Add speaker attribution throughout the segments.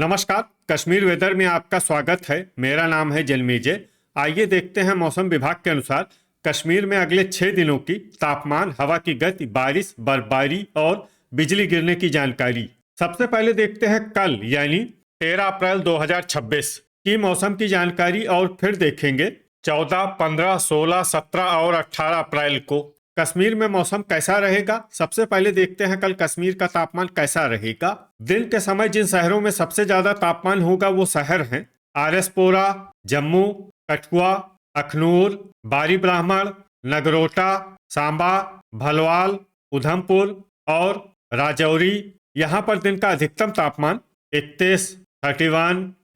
Speaker 1: नमस्कार। कश्मीर वेदर में आपका स्वागत है। मेरा नाम है जलमेजय। आइए देखते हैं मौसम विभाग के अनुसार कश्मीर में अगले 6 दिनों की तापमान, हवा की गति, बारिश, बर्फबारी और बिजली गिरने की जानकारी। सबसे पहले देखते हैं कल यानी 13 अप्रैल 2026 की मौसम की जानकारी और फिर देखेंगे 14, 15, 16, 17 और 18 अप्रैल को कश्मीर में मौसम कैसा रहेगा। सबसे पहले देखते हैं कल कश्मीर का तापमान कैसा रहेगा। दिन के समय जिन शहरों में सबसे ज्यादा तापमान होगा वो शहर हैं आरएसपोरा, जम्मू, कठुआ, अखनूर, बारी ब्राह्मण, नगरोटा, सांबा, भलवाल, उधमपुर और राजौरी। यहाँ पर दिन का अधिकतम तापमान 31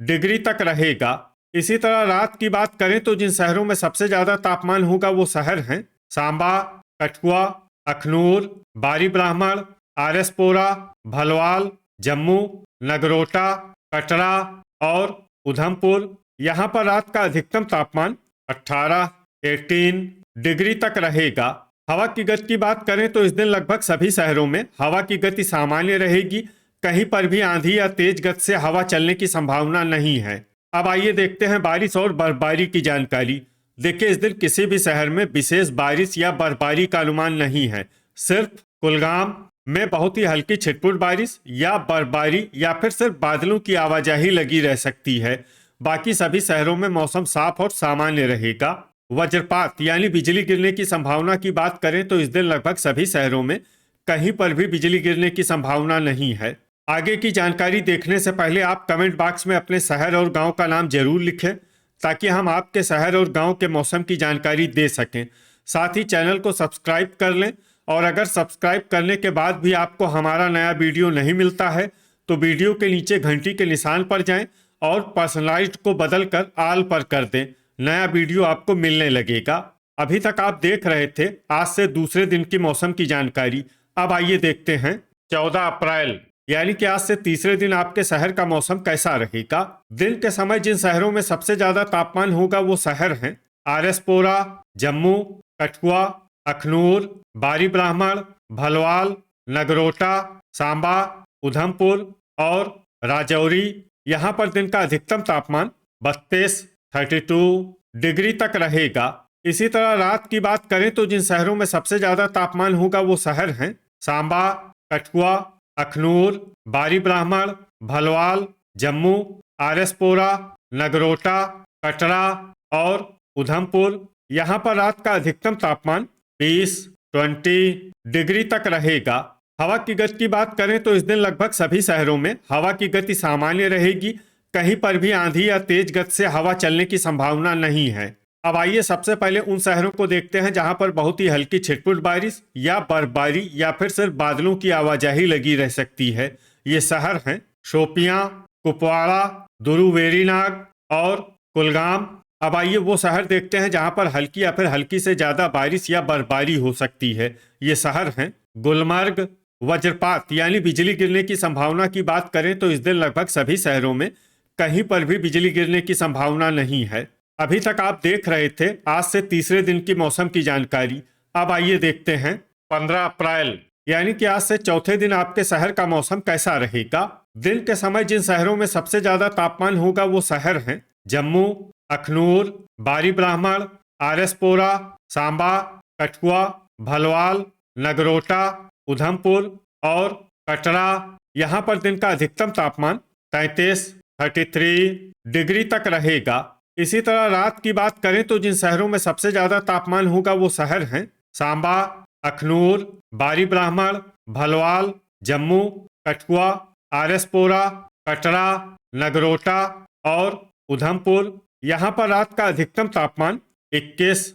Speaker 1: डिग्री तक रहेगा। इसी तरह रात की बात करें तो जिन शहरों में सबसे ज्यादा तापमान होगा वो शहर हैं सांबा, कठुआ, अखनूर, बारी ब्राह्मण, आरएसपोरा, भलवाल, जम्मू, नगरोटा, कटरा और उधमपुर। यहाँ पर रात का अधिकतम तापमान 18 डिग्री तक रहेगा। हवा की गति की बात करें तो इस दिन लगभग सभी शहरों में हवा की गति सामान्य रहेगी। कहीं पर भी आंधी या तेज गति से हवा चलने की संभावना नहीं है। अब आइए देखते हैं बारिश और बर्फबारी की जानकारी। देखिए, इस दिन किसी भी शहर में विशेष बारिश या बर्फबारी का अनुमान नहीं है। सिर्फ कुलगाम में बहुत ही हल्की छिटपुट बारिश या बर्फबारी या फिर सिर्फ बादलों की आवाजाही लगी रह सकती है। बाकी सभी शहरों में मौसम साफ और सामान्य रहेगा। वज्रपात यानी बिजली गिरने की संभावना की बात करें तो इस दिन लगभग सभी शहरों में कहीं पर भी बिजली गिरने की संभावना नहीं है। आगे की जानकारी देखने से पहले आप कमेंट बॉक्स में अपने शहर और गांव का नाम जरूर लिखें ताकि हम आपके शहर और गांव के मौसम की जानकारी दे सकें। साथ ही चैनल को सब्सक्राइब कर लें और अगर सब्सक्राइब करने के बाद भी आपको हमारा नया वीडियो नहीं मिलता है तो वीडियो के नीचे घंटी के निशान पर जाएं और पर्सनलाइज्ड को बदलकर ऑल पर कर दें। नया वीडियो आपको मिलने लगेगा। अभी तक आप देख रहे थे आज से दूसरे दिन की मौसम की जानकारी। अब आइए देखते हैं 14 अप्रैल यानी कि आज से तीसरे दिन आपके शहर का मौसम कैसा रहेगा। दिन के समय जिन शहरों में सबसे ज्यादा तापमान होगा वो शहर हैं आरएसपोरा, जम्मू, कठुआ, अखनूर, बारी ब्राह्मण, भलवाल, नगरोटा, सांबा, उधमपुर और राजौरी। यहाँ पर दिन का अधिकतम तापमान 32 डिग्री तक रहेगा। इसी तरह रात की बात करें तो जिन शहरों में सबसे ज्यादा तापमान होगा वो शहर हैं सांबा, कठुआ, अखनूर, बारी ब्राह्मण, भलवाल, जम्मू, आरएसपोरा, नगरोटा, कटरा और उधमपुर। यहाँ पर रात का अधिकतम तापमान 20 डिग्री तक रहेगा। हवा की गति की बात करें तो इस दिन लगभग सभी शहरों में हवा की गति सामान्य रहेगी। कहीं पर भी आंधी या तेज गति से हवा चलने की संभावना नहीं है। अब आइए सबसे पहले उन शहरों को देखते हैं जहां पर बहुत ही हल्की छिटपुट बारिश या बर्फबारी या फिर सिर्फ बादलों की आवाजाही लगी रह सकती है। ये शहर हैं शोपियां, कुपवाड़ा, दुरुवेरीनाग और कुलगाम। अब आइए वो शहर देखते हैं जहां पर हल्की या फिर हल्की से ज्यादा बारिश या बर्फबारी हो सकती है। ये शहर हैं गुलमर्ग। वज्रपात यानी बिजली गिरने की संभावना की बात करें तो इस दिन लगभग सभी शहरों में कहीं पर भी बिजली गिरने की संभावना नहीं है। अभी तक आप देख रहे थे आज से तीसरे दिन की मौसम की जानकारी। अब आइए देखते हैं 15 अप्रैल यानी कि आज से चौथे दिन आपके शहर का मौसम कैसा रहेगा। दिन के समय जिन शहरों में सबसे ज्यादा तापमान होगा वो शहर हैं जम्मू, अखनूर, बारी ब्राह्मण, आरएसपोरा, सांबा, कठुआ, भलवाल, नगरोटा, उधमपुर और कटरा। यहाँ पर दिन का अधिकतम तापमान 33 डिग्री तक रहेगा। इसी तरह रात की बात करें तो जिन शहरों में सबसे ज्यादा तापमान होगा वो शहर हैं सांबा, अखनूर, बारी ब्राह्मण, भलवाल, जम्मू, कठुआ, आरएसपोरा, कटरा, नगरोटा और उधमपुर। यहाँ पर रात का अधिकतम तापमान 21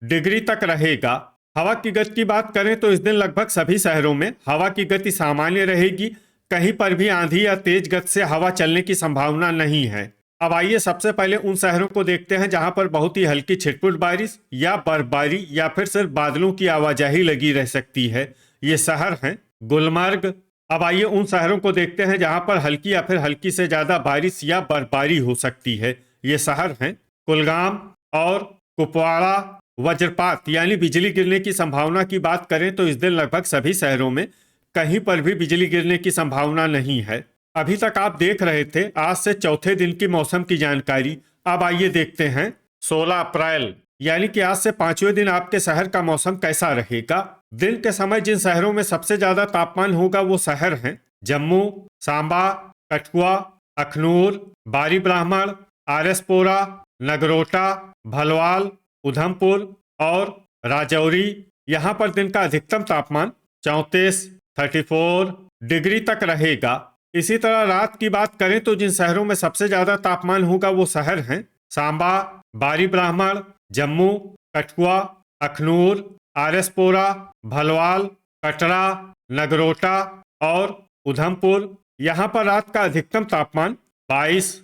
Speaker 1: डिग्री तक रहेगा। हवा की गति की बात करें तो इस दिन लगभग सभी शहरों में हवा की गति सामान्य रहेगी। कहीं पर भी आंधी या तेज गति से हवा चलने की संभावना नहीं है। अब आइए सबसे पहले उन शहरों को देखते हैं जहां पर बहुत ही हल्की छिटपुट बारिश या बर्फबारी या फिर सिर्फ बादलों की आवाजाही लगी रह सकती है। ये शहर हैं गुलमर्ग। अब आइए उन शहरों को देखते हैं जहां पर हल्की या फिर हल्की से ज्यादा बारिश या बर्फबारी हो सकती है। ये शहर हैं कुलगाम और कुपवाड़ा। वज्रपात यानी बिजली गिरने की संभावना की बात करें तो इस दिन लगभग सभी शहरों में कहीं पर भी बिजली गिरने की संभावना नहीं है। अभी तक आप देख रहे थे आज से चौथे दिन की मौसम की जानकारी। अब आइए देखते हैं 16 अप्रैल यानी कि आज से पांचवें दिन आपके शहर का मौसम कैसा रहेगा। दिन के समय जिन शहरों में सबसे ज्यादा तापमान होगा वो शहर हैं जम्मू, सांबा, कठुआ, अखनूर, बारी ब्राह्मण, आरएसपोरा, नगरोटा, भलवाल, उधमपुर और राजौरी। यहाँ पर दिन का अधिकतम तापमान 34 डिग्री तक रहेगा। इसी तरह रात की बात करें तो जिन शहरों में सबसे ज्यादा तापमान होगा वो शहर हैं सांबा, बारी ब्राह्मण, जम्मू, कठुआ, अखनूर, आरएसपोरा, भलवाल, कटरा, नगरोटा और उधमपुर। यहाँ पर रात का अधिकतम तापमान 22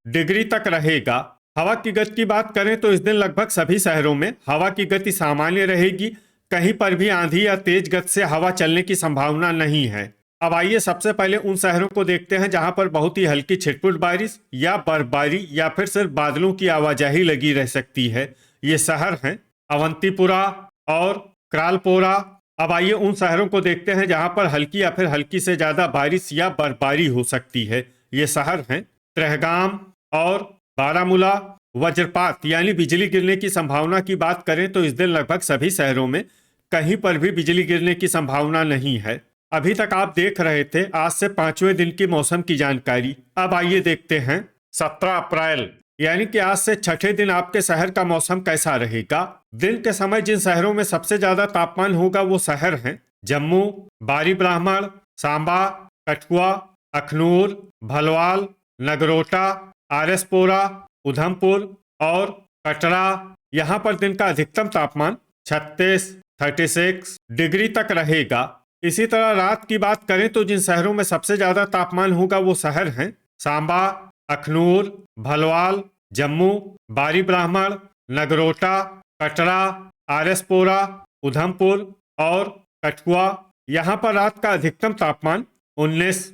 Speaker 1: डिग्री तक रहेगा। हवा की गति की बात करें तो इस दिन लगभग सभी शहरों में हवा की गति सामान्य रहेगी। कहीं पर भी आंधी या तेज गति से हवा चलने की संभावना नहीं है। अब आइए सबसे पहले उन शहरों को देखते हैं जहां पर बहुत ही हल्की छिटपुट बारिश या बर्फबारी या फिर सिर्फ बादलों की आवाजाही लगी रह सकती है। ये शहर हैं अवंतीपुरा और क्रालपोरा। अब आइए उन शहरों को देखते हैं जहां पर हल्की या फिर हल्की से ज्यादा बारिश या बर्फबारी हो सकती है। ये शहर हैं त्रेहगाम और बारामूला। वज्रपात यानी बिजली गिरने की संभावना की बात करें तो इस दिन लगभग सभी शहरों में कहीं पर भी बिजली गिरने की संभावना नहीं है। अभी तक आप देख रहे थे आज से पांचवें दिन की मौसम की जानकारी। अब आइए देखते हैं 17 अप्रैल यानी कि आज से छठे दिन आपके शहर का मौसम कैसा रहेगा। दिन के समय जिन शहरों में सबसे ज्यादा तापमान होगा वो शहर हैं जम्मू, बारी ब्राह्मण, सांबा, कठुआ, अखनूर, भलवाल, नगरोटा, आरएसपोरा, उधमपुर और कटरा। यहाँ पर दिन का अधिकतम तापमान 36 डिग्री तक रहेगा। इसी तरह रात की बात करें तो जिन शहरों में सबसे ज्यादा तापमान होगा वो शहर हैं सांबा, अखनूर, भलवाल, जम्मू, बारी ब्राह्मण, नगरोटा, कटरा, आरएसपोरा, उधमपुर और कठुआ। यहाँ पर रात का अधिकतम तापमान 19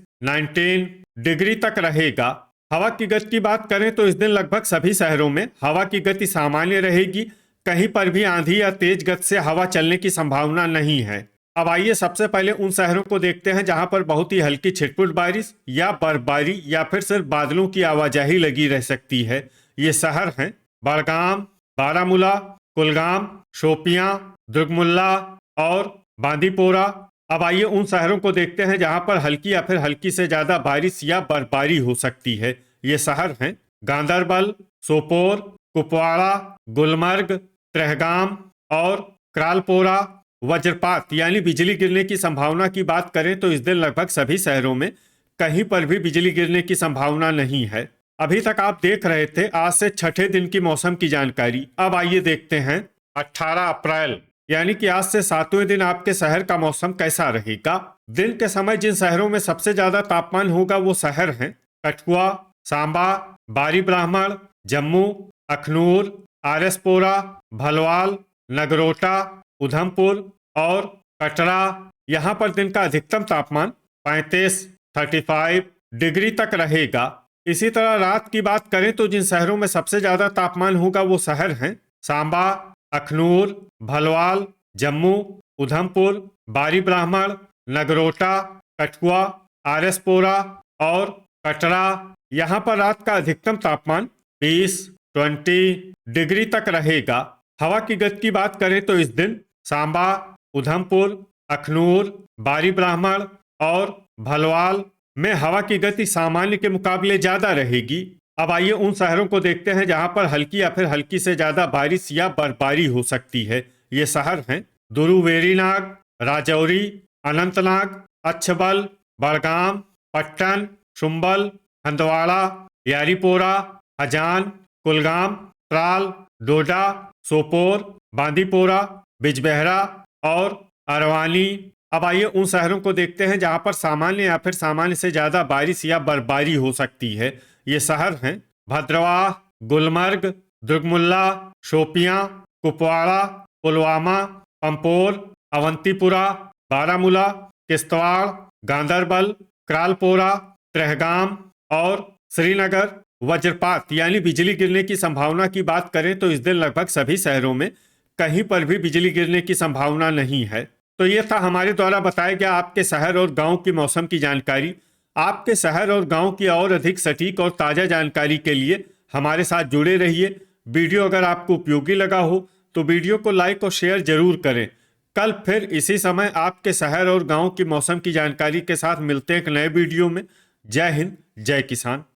Speaker 1: डिग्री तक रहेगा। हवा की गति की बात करें तो इस दिन लगभग सभी शहरों में हवा की गति सामान्य रहेगी। कहीं पर भी आंधी या तेज गति से हवा चलने की संभावना नहीं है। अब आइए सबसे पहले उन शहरों को देखते हैं जहां पर बहुत ही हल्की छिटपुट बारिश या बर्फबारी या फिर सिर्फ बादलों की आवाजाही लगी रह सकती है। ये शहर हैं बड़गाम, बारामूला, कुलगाम, शोपियां, दुर्गमुल्ला और बांदीपोरा। अब आइए उन शहरों को देखते हैं जहां पर हल्की या फिर हल्की से ज्यादा बारिश या बर्फबारी हो सकती है। ये शहर हैं गांदरबल, सोपोर, कुपवाड़ा, गुलमर्ग, त्रेहगाम और क्रालपोरा। वज्रपात यानी बिजली गिरने की संभावना की बात करें तो इस दिन लगभग सभी शहरों में कहीं पर भी बिजली गिरने की संभावना नहीं है। अभी तक आप देख रहे थे आज से छठे दिन की मौसम की जानकारी। अब आइए देखते हैं 18 अप्रैल यानी कि आज से सातवें दिन आपके शहर का मौसम कैसा रहेगा। दिन के समय जिन शहरों में सबसे ज्यादा तापमान होगा वो शहर हैं कठुआ, सांबा, बारी ब्राह्मण, जम्मू, अखनूर, आरएसपोरा, भलवाल, नगरोटा, उधमपुर और कटरा। यहाँ पर दिन का अधिकतम तापमान 35 डिग्री तक रहेगा। इसी तरह रात की बात करें तो जिन शहरों में सबसे ज्यादा तापमान होगा वो शहर हैं सांबा, अखनूर, भलवाल, जम्मू, उधमपुर, बारी ब्राह्मण, नगरोटा, कठुआ, आरएसपोरा और कटरा। यहाँ पर रात का अधिकतम तापमान 20 डिग्री तक रहेगा। हवा की गति की बात करें तो इस दिन सांबा, उधमपुर, अखनूर, बारी ब्राह्मण और भलवाल में हवा की गति सामान्य के मुकाबले ज्यादा रहेगी। अब आइए उन शहरों को देखते हैं जहां पर हल्की या फिर हल्की से ज्यादा बारिश या बर्फबारी हो सकती है। ये शहर हैं दुरुवेरीनाग, राजौरी, अनंतनाग, अच्छबल, बड़गाम, पट्टन, शुम्बल, हंदवाड़ा, यारीपोरा, हजान, कुलगाम, त्राल, डोडा, सोपोर, बांदीपोरा, बिजबहरा और अरवानी। अब आइए उन शहरों को देखते हैं जहां पर सामान्य या फिर सामान्य से ज्यादा बारिश या बर्फबारी हो सकती है। ये शहर हैं भद्रवाह, गुलमर्ग, दुर्गमुल्ला, शोपियां, कुपवाड़ा, पुलवामा, पंपोर, अवंतीपुरा, बारामूला, किश्तवाड़, गांदरबल, क्रालपोरा, त्रेहगाम और श्रीनगर। वज्रपात यानी बिजली गिरने की संभावना की बात करें तो इस दिन लगभग सभी शहरों में कहीं पर भी बिजली गिरने की संभावना नहीं है। तो ये था हमारे द्वारा बताया गया आपके शहर और गांव की मौसम की जानकारी। आपके शहर और गांव की और अधिक सटीक और ताज़ा जानकारी के लिए हमारे साथ जुड़े रहिए। वीडियो अगर आपको उपयोगी लगा हो तो वीडियो को लाइक और शेयर जरूर करें। कल फिर इसी समय आपके शहर और गांव की मौसम की जानकारी के साथ मिलते हैं एक नए वीडियो में। जय हिंद, जय किसान।